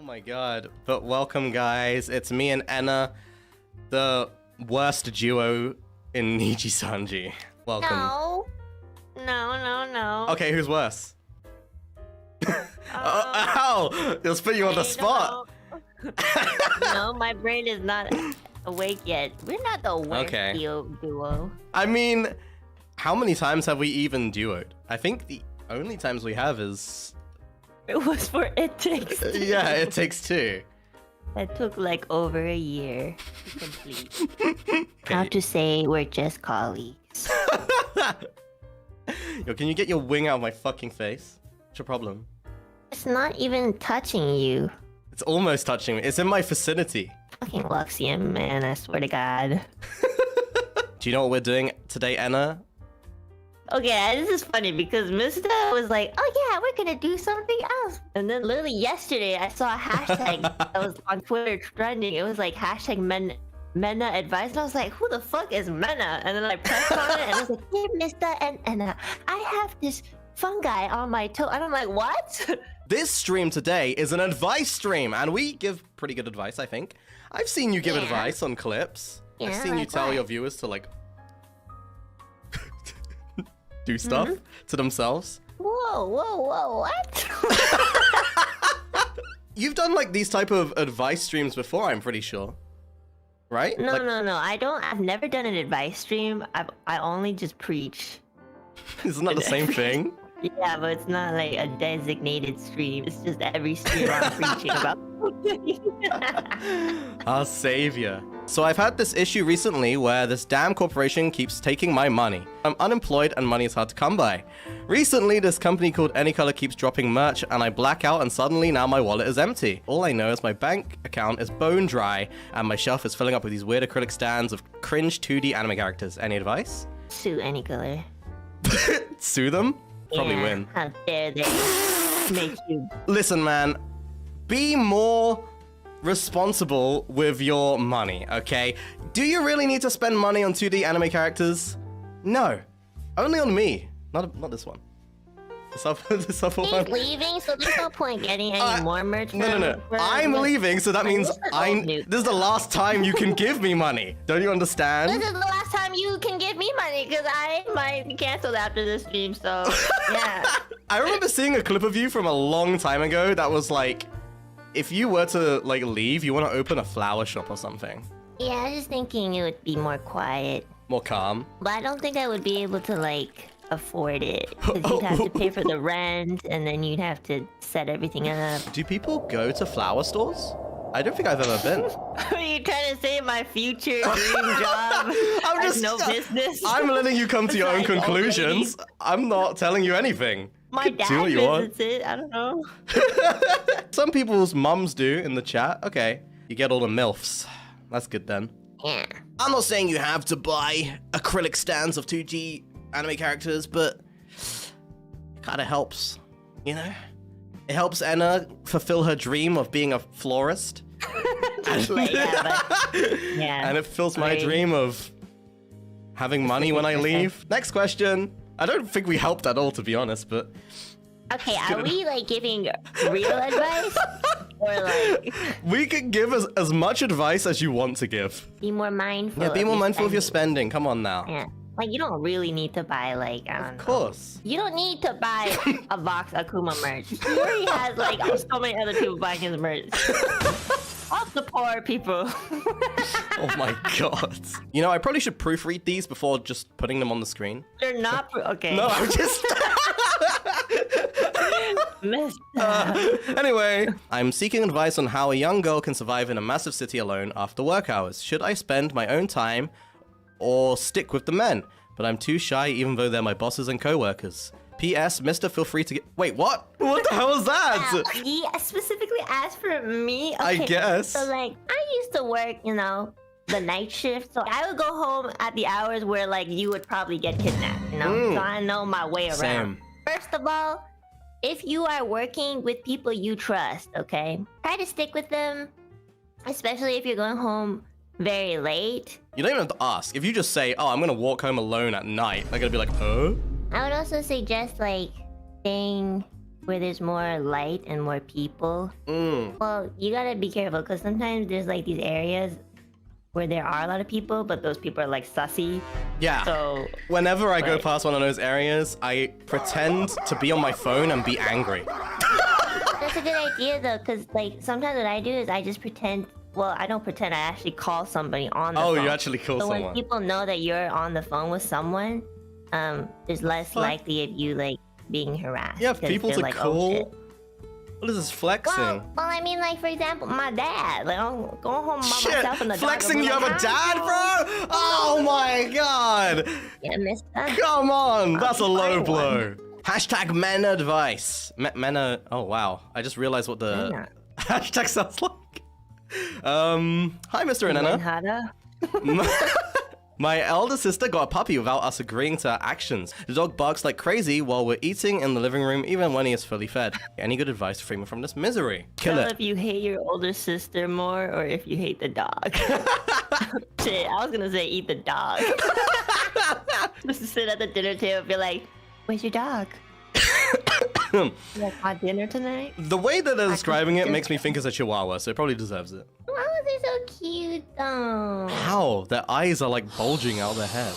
my god. But welcome, guys. It's me and Enna, the worst duo in Niji Sanji. Welcome. No. No. Okay, who's worse? Ow! Let's put you on the spot. No, my brain is not awake yet. We're not the worst duo. I mean, how many times have we even duoed? I think the only times we have is... It was for It Takes Two. Yeah, It Takes Two. That took like over a year to complete. I have to say, we're just colleagues. Yo, can you get your wing out of my fucking face? What's your problem? It's not even touching you. It's almost touching me. It's in my vicinity. Fucking Luxium, man, I swear to God. Do you know what we're doing today, Enna? Okay, this is funny because Mysta was like, oh yeah, we're gonna do something else. And then literally yesterday, I saw a hashtag that was on Twitter trending. It was like hashtag Mena advice. And I was like, who the fuck is Mena? And then I pressed on it and I was like, hey, Mysta and Enna, I have this fungi on my toe. And I'm like, what? This stream today is an advice stream, and we give pretty good advice, I think. I've seen you give advice on clips. Yeah, I've seen you tell your viewers to, like, do stuff to themselves. Whoa, what? You've done, like, these type of advice streams before, I'm pretty sure. Right? No, like... no. I've never done an advice stream. I only just preach. Isn't that the same thing? Yeah, but it's not like a designated stream. It's just every stream I'm preaching about. Our savior. So I've had this issue recently where this damn corporation keeps taking my money. I'm unemployed and money is hard to come by. Recently, this company called Anycolor keeps dropping merch and I black out and suddenly now my wallet is empty. All I know is my bank account is bone dry and my shelf is filling up with these weird acrylic stands of cringe 2D anime characters. Any advice? Sue Anycolor. Sue them? Probably win. How dare they make you... Listen, man. Be more responsible with your money, okay? Do you really need to spend money on 2D anime characters? No. Only on me. Not this one. This other He's one. leaving, so there's no point getting any more merch. No. I'm leaving, so that means this is the last time you can give me money. Don't you understand? This is the last time you can give me money, because I might be canceled after this stream, so yeah. I remember seeing a clip of you from a long time ago that was like, if you were to like leave, you want to open a flower shop or something. Yeah, I was just thinking it would be more quiet. More calm. But I don't think I would be able to like afford it, because you'd have to pay for the rent and then you'd have to set everything up. Do people go to flower stores? I don't think I've ever been. Are you trying to say my future dream job has no business? I'm letting you come to your own conclusions. I'm not telling you anything. My dad visits it. I don't know. Some people's mums do in the chat. Okay. You get all the MILFs. That's good then. Yeah. I'm not saying you have to buy acrylic stands of 2G anime characters, but it kind of helps, you know? It helps Enna fulfill her dream of being a florist. And it fills my dream of having money when I leave. Next question. I don't think we helped at all, to be honest, but... Okay, are we, like, giving real advice? Or, like... We can give as much advice as you want to give. Be more mindful. Yeah, be more mindful of your spending. Come on now. Yeah. Like, you don't really need to buy, like, I don't know. Of course. You don't need to buy a box of Akuma merch. He already has, like, so many other people buying his merch. Off the poor people. Oh my god. You know, I probably should proofread these before just putting them on the screen. They're not... Okay. No, I'm just... Anyway, I'm seeking advice on how a young girl can survive in a massive city alone after work hours. Should I spend my own time or stick with the men? But I'm too shy even though they're my bosses and co-workers. P.S. Mysta, feel free to get... Wait, what? What the hell is that? He specifically asked for me. Okay, I guess. So, like, I used to work, you know, the night shift. So I would go home at the hours where, like, you would probably get kidnapped, you know? So I know my way around. Same. First of all, if you are working with people you trust, okay? Try to stick with them, especially if you're going home very late. You don't even have to ask. If you just say, oh, I'm gonna walk home alone at night, they're gonna be like, huh? I would also suggest, like, staying where there's more light and more people. Well, you gotta be careful because sometimes there's like these areas where there are a lot of people, but those people are like sussy. Yeah. So whenever I go past one of those areas, I pretend to be on my phone and be angry. that's a good idea though, because like sometimes what I do is I just pretend. Well, I don't pretend. I actually call somebody on the phone. Oh, you actually call so someone. when people know that you're on the phone with someone, there's less likely of you like being harassed. Yeah, people to like, call. oh, shit. What is this flexing? Well, I mean, like for example, my dad. Like, I'm going home by myself in the dark. Flexing, you have a dad, bro? Oh my god! Yeah, Mysta. Come on, that's a low blow. Hashtag men advice. Oh wow, I just realized what the hashtag sounds like. Hi, Mr. and Enna. My elder sister got a puppy without us agreeing to our actions. The dog barks like crazy while we're eating in the living room, even when he is fully fed. Any good advice to free me from this misery? Kill it. If you hate your older sister more, or if you hate the dog. Shit, I was gonna say eat the dog. Just sit at the dinner table and be like, "Where's your dog? You like my dinner tonight?" The way that they're describing it makes me think it's a chihuahua, so it probably deserves it. Why was it so cute though? How? Their eyes are like bulging out of their head.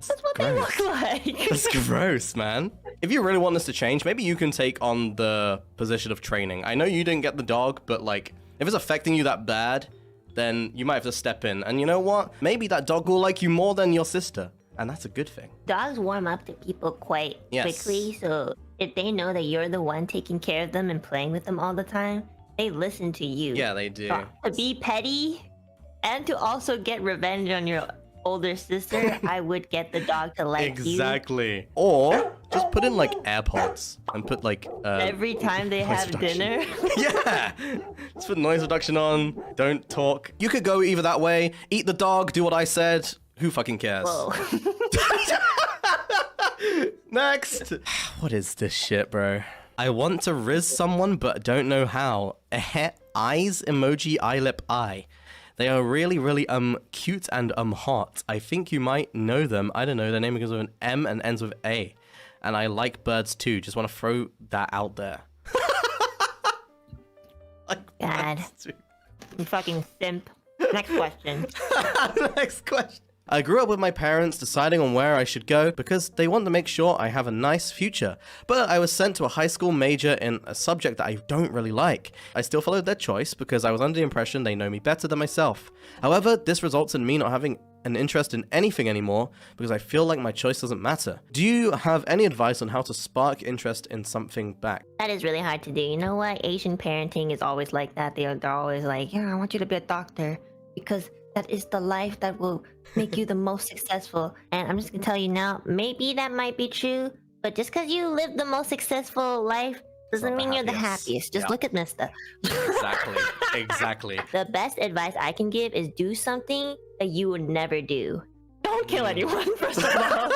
That's what they look like. That's gross, man. If you really want this to change, maybe you can take on the position of training. I know you didn't get the dog, but like, if it's affecting you that bad, then you might have to step in. And you know what? Maybe that dog will like you more than your sister. And that's a good thing. Dogs warm up to people quite quickly, so if they know that you're the one taking care of them and playing with them all the time, they listen to you. Yeah, they do. So, to be petty and to also get revenge on your older sister, I would get the dog to like you. Exactly. Or just put in like AirPods and put like every time they have dinner. Yeah. Just put noise reduction on. Don't talk. You could go either that way. Eat the dog. Do what I said. Who fucking cares? Whoa. Next. What is this shit, bro? I want to riz someone, but don't know how. Eyes emoji, eye lip, eye. They are really, really cute and hot. I think you might know them. I don't know. Their name begins with an M and ends with A. And I like birds too. Just want to throw that out there. God. You fucking simp. Next question. Next question. I grew up with my parents deciding on where I should go because they want to make sure I have a nice future. But I was sent to a high school major in a subject that I don't really like. I still followed their choice because I was under the impression they know me better than myself. However, this results in me not having an interest in anything anymore because I feel like my choice doesn't matter. Do you have any advice on how to spark interest in something back? That is really hard to do. You know what? Asian parenting is always like that. They're always like, yeah, I want you to be a doctor because that is the life that will make you the most successful. And I'm just gonna tell you now, maybe that might be true, but just because you live the most successful life doesn't mean you're the happiest. Just look at Mysta. Exactly. Exactly. The best advice I can give is do something that you would never do. Don't kill anyone, first of all.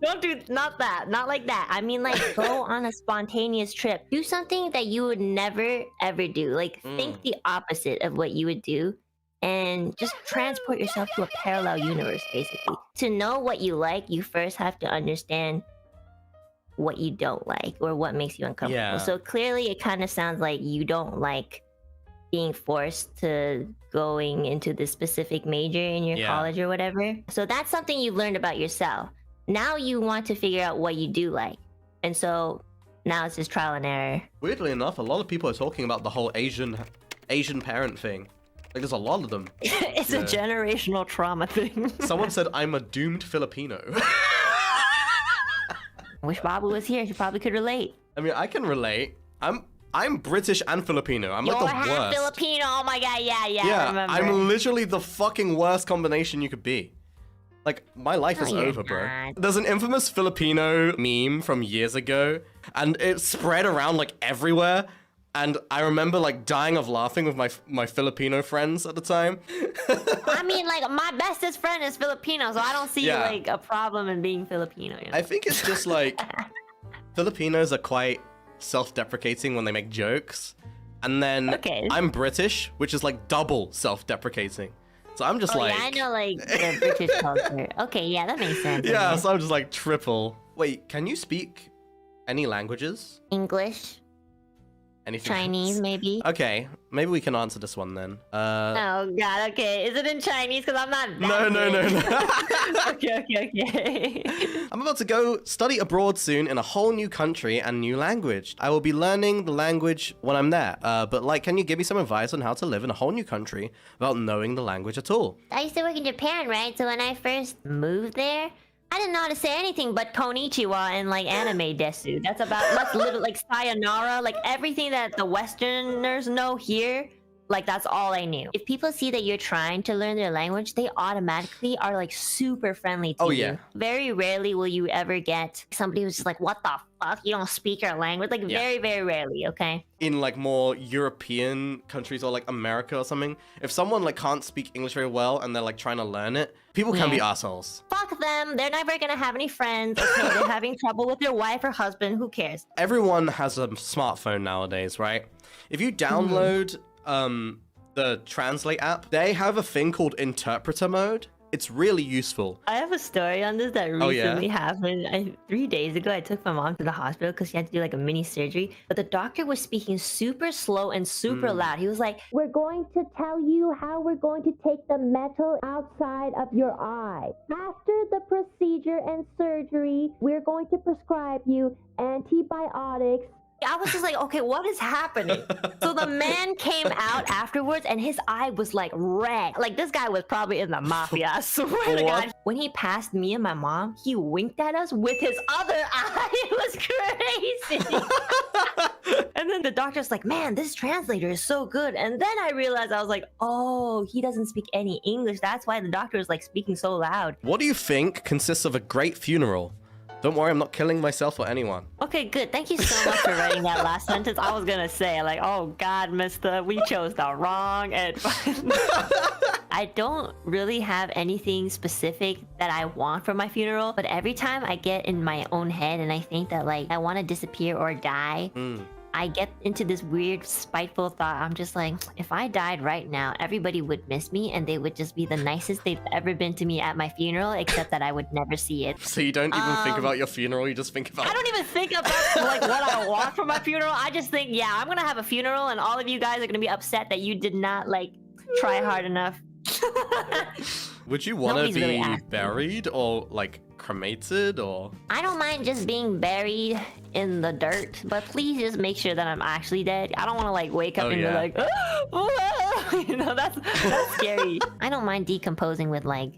Don't do, not like that. I mean, like, go on a spontaneous trip. Do something that you would never, ever do. Like, think the opposite of what you would do. And just transport yourself to a parallel universe, basically. To know what you like, you first have to understand what you don't like or what makes you uncomfortable. Yeah. So clearly, it kind of sounds like you don't like being forced to going into this specific major in your college or whatever. So that's something you've learned about yourself. Now you want to figure out what you do like. And so now it's just trial and error. Weirdly enough, a lot of people are talking about the whole Asian parent thing. Like, there's a lot of them. It's a generational trauma thing. Someone said, I'm a doomed Filipino. Wish Babu was here. She probably could relate. I mean, I can relate. I'm British and Filipino. I'm like the You're half worst. Filipino. Oh my god, yeah, I remember. I'm literally the fucking worst combination you could be. Like, my life is you're over, bro. not. There's an infamous Filipino meme from years ago, and it spread around, like, everywhere. And I remember, like, dying of laughing with my Filipino friends at the time. I mean, like, my bestest friend is Filipino, so I don't see, like, a problem in being Filipino. You know? I think it's just, like, Filipinos are quite self-deprecating when they make jokes. And then I'm British, which is, like, double self-deprecating. So I'm just like... yeah, I know, like, the British culture. Okay, yeah, that makes sense. Yeah, so I'm just, like, triple. Wait, can you speak Any languages? English, Anything Chinese, else? maybe. Okay, maybe we can answer this one then. Oh God. Okay. Is it in Chinese? Because I'm not. No. Okay. I'm about to go study abroad soon in a whole new country and new language. I will be learning the language when I'm there. But like, can you give me some advice on how to live in a whole new country without knowing the language at all? I used to work in Japan, right? So when I first moved there, I didn't know how to say anything but konnichiwa and like anime desu. That's literally like sayonara, like everything that the Westerners know here. Like that's all I knew. If people see that you're trying to learn their language, they automatically are like super friendly to you. Very rarely will you ever get somebody who's just like, what the fuck? You don't speak our language? Like very, very rarely, okay? In like more European countries or like America or something, if someone like can't speak English very well and they're like trying to learn it, people can be assholes. Fuck them. They're never gonna have any friends. Okay, they're having trouble with their wife or husband. Who cares? Everyone has a smartphone nowadays, right? If you download the Translate app, they have a thing called interpreter mode. It's really useful. I have a story on this that recently happened. 3 days ago, I took my mom to the hospital because she had to do like a mini surgery. But the doctor was speaking super slow and super loud. He was like, "We're going to tell you how we're going to take the metal outside of your eye. After the procedure and surgery, we're going to prescribe you antibiotics." I was just like, okay, what is happening? So the man came out afterwards and his eye was like red. Like this guy was probably in the mafia, I swear to God. When he passed me and my mom, he winked at us with his other eye. It was crazy. And then the doctor's like, man, this translator is so good. And then I realized, I was like, oh, he doesn't speak any English. That's why the doctor is like speaking so loud. What do you think consists of a great funeral? Don't worry, I'm not killing myself or anyone. Okay, good. Thank you so much for writing that last sentence. I was gonna say, like, oh God, Mysta, we chose the wrong advice. I don't really have anything specific that I want for my funeral, but every time I get in my own head and I think that, like, I want to disappear or die, I get into this weird, spiteful thought. I'm just like, if I died right now, everybody would miss me and they would just be the nicest they've ever been to me at my funeral, except that I would never see it. So you don't even think about your funeral, you just think about... I don't even think about like what I want for my funeral. I just think, yeah, I'm gonna have a funeral and all of you guys are gonna be upset that you did not, like, try hard enough. Would you want to be really buried or, like, cremated or... I don't mind just being buried in the dirt, but please just make sure that I'm actually dead. I don't want to like wake up and be like, you know, that's scary. I don't mind decomposing with like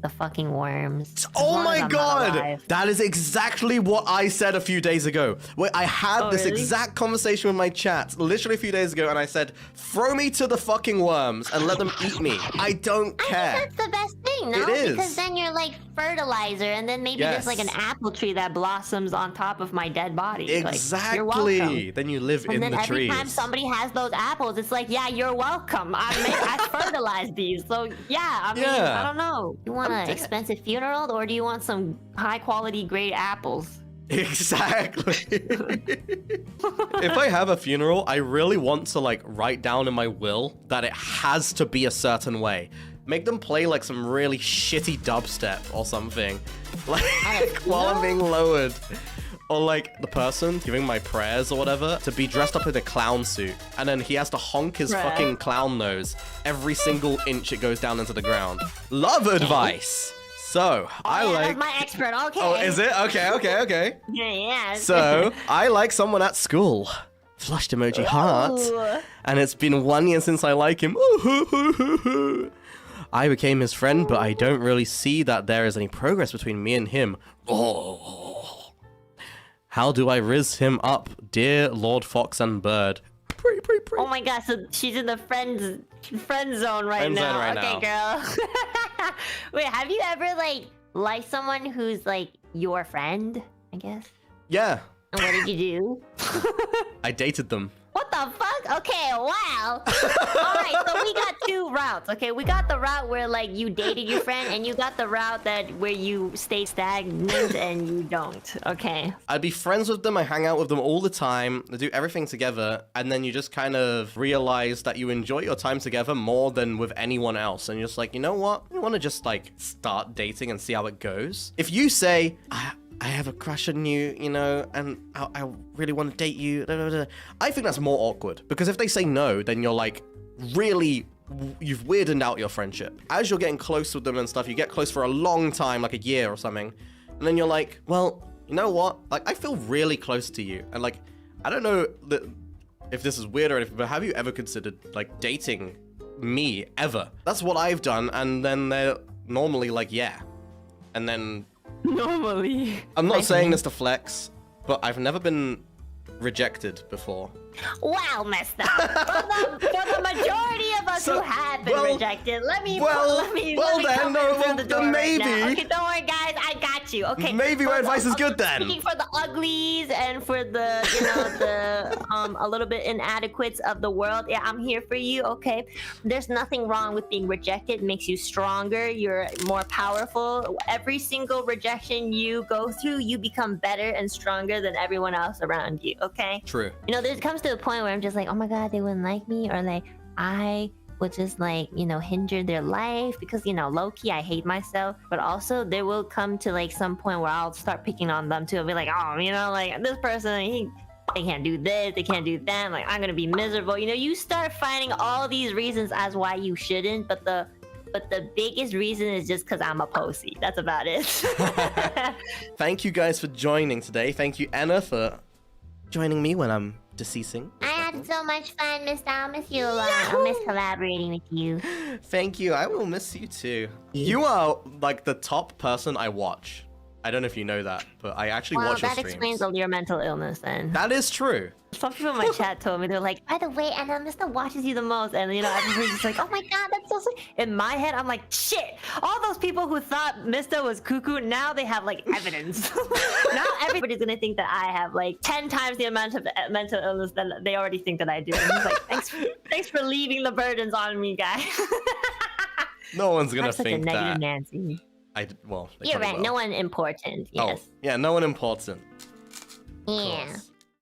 the fucking worms. Oh my God! That is exactly what I said a few days ago. Wait, I had this exact conversation with my chat literally a few days ago, and I said, throw me to the fucking worms and let them eat me. I don't care. I think that's the best thing, no? It is. Because then you're like fertilizer, and then maybe there's like an apple tree that blossoms on top of my dead body. Exactly. Like, you're welcome. Then you live in the trees. And then every time somebody has those apples, it's like, yeah, you're welcome. I fertilized these. So yeah, I mean, I don't know. You want an expensive funeral, or do you want some high quality great apples? Exactly. If I have a funeral, I really want to like write down in my will that it has to be a certain way. Make them play like some really shitty dubstep or something, like while I'm being lowered. Or like the person giving my prayers or whatever to be dressed up in a clown suit, and then he has to honk his fucking clown nose every single inch it goes down into the ground. Love advice. So I like... That's my expert. Okay. Oh, is it? Okay. Yeah. So I like someone at school. Flushed emoji heart. And it's been 1 year since I like him. I became his friend, but I don't really see that there is any progress between me and him. How do I riz him up, dear Lord Fox and Bird? Oh my God, so she's in the friend zone right now. Okay, girl. Wait, have you ever liked someone who's like your friend, I guess? Yeah. And what did you do? I dated them. What the fuck? Okay, wow. Alright, so we got two routes, okay? We got the route where like you dated your friend, and you got the route where you stay stagnant and you don't, okay? I'd be friends with them, I hang out with them all the time, they do everything together, and then you just kind of realize that you enjoy your time together more than with anyone else, and you're just like, you know what? I want to just like start dating and see how it goes. If you say, I have a crush on you, you know, and I really want to date you. I think that's more awkward because if they say no, then you're like really, you've weirded out your friendship. As you're getting close with them and stuff, you get close for a long time, like a year or something, and then you're like, well, you know what? Like, I feel really close to you, and like, I don't know if this is weird or anything, but have you ever considered like dating me ever? That's what I've done, and then they're normally like, yeah, and then Normally. I'm not saying this to flex, but I've never been rejected before. Wow, Mysta. For the majority of us who have been rejected, let me come in through the door maybe. right now. Okay, don't worry, guys. I got you. Okay. Maybe my advice is good then. Speaking for the uglies and for the, you know, the a little bit inadequates of the world. Yeah, I'm here for you. Okay. There's nothing wrong with being rejected. It makes you stronger. You're more powerful. Every single rejection you go through, you become better and stronger than everyone else around you. Okay. True. You know, there comes to a point where I'm just like, oh my god, they wouldn't like me, or like I would just like, you know, hinder their life because, you know, low-key I hate myself. But also there will come to like some point where I'll start picking on them too. I'll be like, oh, you know, like this person, they can't do this, they can't do that, like I'm gonna be miserable. You know, you start finding all these reasons as why you shouldn't, but the biggest reason is just because I'm a pussy. That's about it. Thank you guys for joining today. Thank you, Enna, for joining me when I'm deceasing. I had so much fun, Mysta. I'll miss you a lot. I'll miss collaborating with you. Thank you. I will miss you too. You are like the top person I watch. I don't know if you know that, but I actually watch your streams. Well, that explains all your mental illness then. That is true. Some people in my chat told me, they're like, by the way, Enna, Mysta watches you the most. And, you know, everybody's just like, oh my god, that's so sweet. In my head, I'm like, shit. All those people who thought Mysta was cuckoo, now they have, like, evidence. Now everybody's gonna think that I have, like, 10 times the amount of mental illness that they already think that I do. And I'm like, thanks for leaving the burdens on me, guys. No one's gonna such think a negative that. Nancy. Well, you're right. will. No one important. Yes. Oh, yeah, no one important. Yeah.